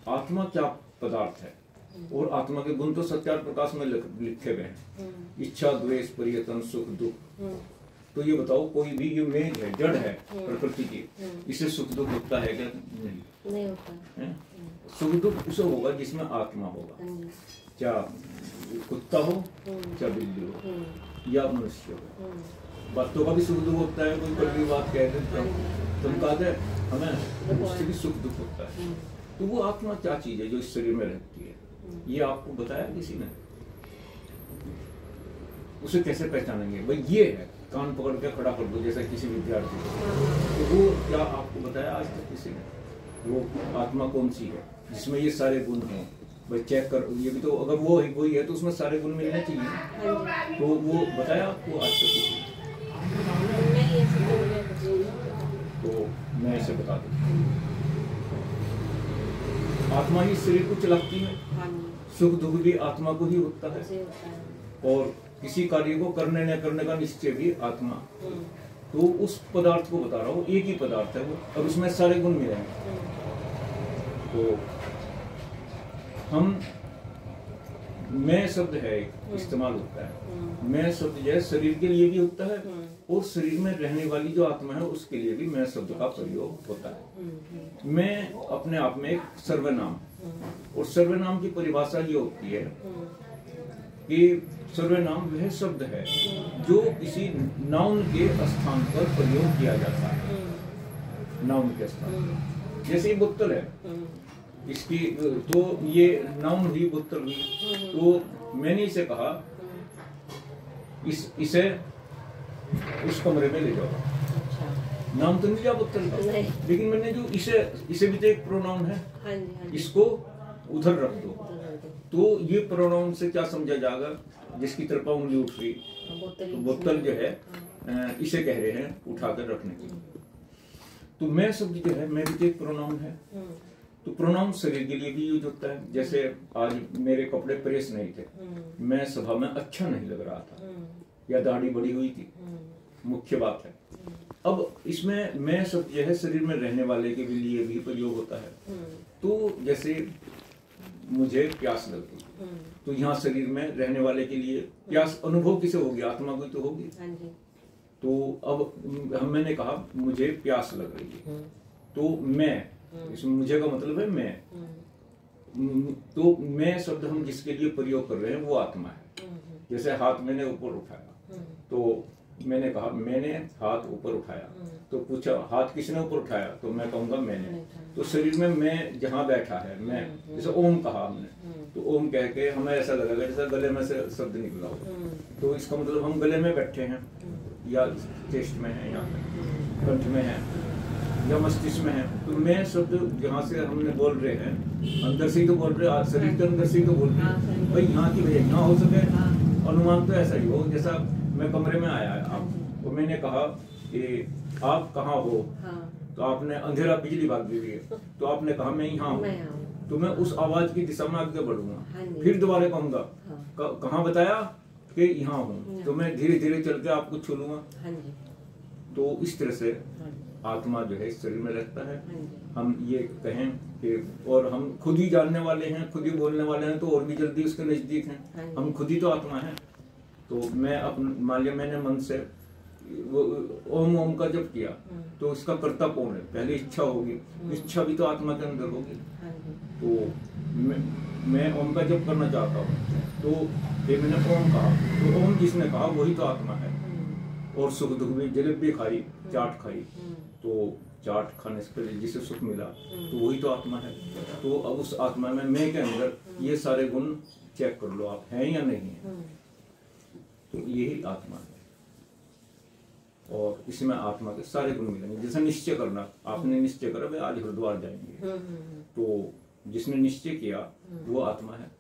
आत्मा क्या पदार्थ है और आत्मा के गुण तो सत्यार्थ प्रकाश में लिखे गए हैं, इच्छा, द्वेष, परियतन, सुख, दुख। तो ये बताओ, कोई भी ये मेघ है, जड़ है प्रकृति की, इसे सुख दुख होता है क्या? नहीं होता है। सुख दुख उसे होगा जिसमें आत्मा होगा, क्या कुत्ता हो, क्या बिल्ली हो, या मनुष्य हो। बातों का भी सुख दुख होता है, कोई कड़वी बात कह देता है तुम कहते हमें, उससे भी सुख दुख होता है। तो वो आत्मा क्या चीज है जो इस शरीर में रहती है, ये आपको बताया किसी ने? उसे कैसे पहचानेंगे? भाई ये है, कान पकड़ के खड़ा कर दो जैसे किसी विद्यार्थी को, तो वो क्या आपको बताया आज तक किसी ने? वो आत्मा कौन सी है जिसमें ये सारे गुण हों? भाई चेक कर, ये भी तो अगर वो ही कोई है तो उसमें सारे गुण मिलने चाहिए। तो वो बताया आपको आज तक किसी ने? तो मैं इसे बता दूं, आत्मा ही शरीर को चलाती है, सुख दुख भी आत्मा को ही होता है, और किसी कार्य को करने न करने का निश्चय भी आत्मा। तो उस पदार्थ को बता रहा हूँ, एक ही पदार्थ है वो, और उसमें सारे गुण मिलेंगे। तो हम मैं शब्द है इस्तेमाल होता है, मैं शब्द जो है शरीर के लिए भी होता है, और शरीर में रहने वाली जो आत्मा है उसके लिए भी मैं शब्द का प्रयोग होता है। मैं अपने आप में एक सर्वनाम, और सर्वनाम की परिभाषा ये होती है कि सर्वनाम वह शब्द है जो किसी नाउन के स्थान पर प्रयोग किया जाता है। नाउन के स्थान, जैसे बोतल है, इसकी तो ये नाउन हुई, बोतल हुई, तो मैंने इसे कहा इसे उस कमरे में ले जाओ, नाम तो नहीं लिया बोतल का, लेकिन मैंने जो इसे भी तो एक प्रोनाउन है, इसको उधर रख दो। तो ये प्रोनाउन से क्या समझा जाएगा? जिसकी तरफ उंगली उठ रही, तो बोतल जो है इसे कह रहे हैं उठाकर रखने की। तो मैं शब्द जो है, मैं भी तो एक प्रोनाउन है। तो प्रोनाउन शरीर के लिए भी यूज होता है। जैसे आज मेरे कपड़े प्रेस नहीं थे, मैं सभा में अच्छा नहीं लग रहा था, या दाढ़ी बड़ी हुई थी, मुख्य बात है। अब इसमें मैं शब्द जो है शरीर में रहने वाले के लिए भी प्रयोग होता है। तो जैसे मुझे प्यास लगती, तो यहाँ शरीर में रहने वाले के लिए प्यास अनुभव किसे होगी? आत्मा को तो होगी। तो अब मैंने कहा मुझे प्यास लग रही है, तो मैं, इसमें मुझे का मतलब है मैं, तो मैं शब्द हम जिसके लिए प्रयोग कर रहे हैं वो आत्मा है। जैसे हाथ मैंने ऊपर उठाया, तो मैंने कहा मैंने हाथ ऊपर उठाया, तो पूछा हाथ किसने ऊपर उठाया? तो मैं कहूंगा मैंने। तो शरीर में मैं जहाँ बैठा है मैं, जैसे ओम कहा हमने, तो ओम कह के हमें ऐसा लगेगा जैसे गले में से शब्द निकला हो, तो इसका मतलब हम गले में बैठे हैं, या चेस्ट में है, या कंठ में है, या मस्तिष्क में है। तो मैं शब्द जहाँ से हमने बोल रहे हैं, अंदर से ही तो बोल रहे हैं, शरीर के अंदर से ही तो बोल रहे हैं। भाई यहाँ की वजह यहाँ हो सके, अनुमान तो ऐसा ही हो। जैसा मैं कमरे में आया आपको मैंने कहा कि आप कहाँ हो, तो आपने अंधेरा बिजली भाग दी है, तो आपने कहा मैं यहाँ हूँ, तो मैं उस आवाज की दिशा में आगे बढ़ूंगा, फिर दोबारा कहूंगा कहाँ बताया कि यहाँ हूँ, तो मैं धीरे धीरे चल के आपको छू लूंगा। तो इस तरह से आत्मा जो है इस शरीर में रहता है। हम ये कहें कि और हम खुद ही जानने वाले हैं, खुद ही बोलने वाले हैं, तो और भी जल्दी उसके नजदीक हैं। हम खुद ही तो आत्मा है। तो मैं मान लिया मैंने मन से वो ओम ओम का जप किया, तो इसका कर्ता कौन है? पहले इच्छा होगी, इच्छा भी तो आत्मा के अंदर होगी। तो मैं ओम का जप करना चाहता हूँ, तो ये मैंने ओम कहा, तो ओम जिसने कहा वही तो आत्मा है। और सुख दुख भी, जलेबी खाई, चाट खाई, तो चाट खाने से जिसे सुख मिला, तो वही तो आत्मा है। तो अब उस आत्मा में मैं के अंदर ये सारे गुण चेक कर लो, आप हैं या नहीं है। तो यही आत्मा है, और इसमें आत्मा के सारे गुण मिलेंगे। जैसे निश्चय करना, आपने निश्चय करा भाई आज हरिद्वार जाएंगे, तो जिसने निश्चय किया वो आत्मा है।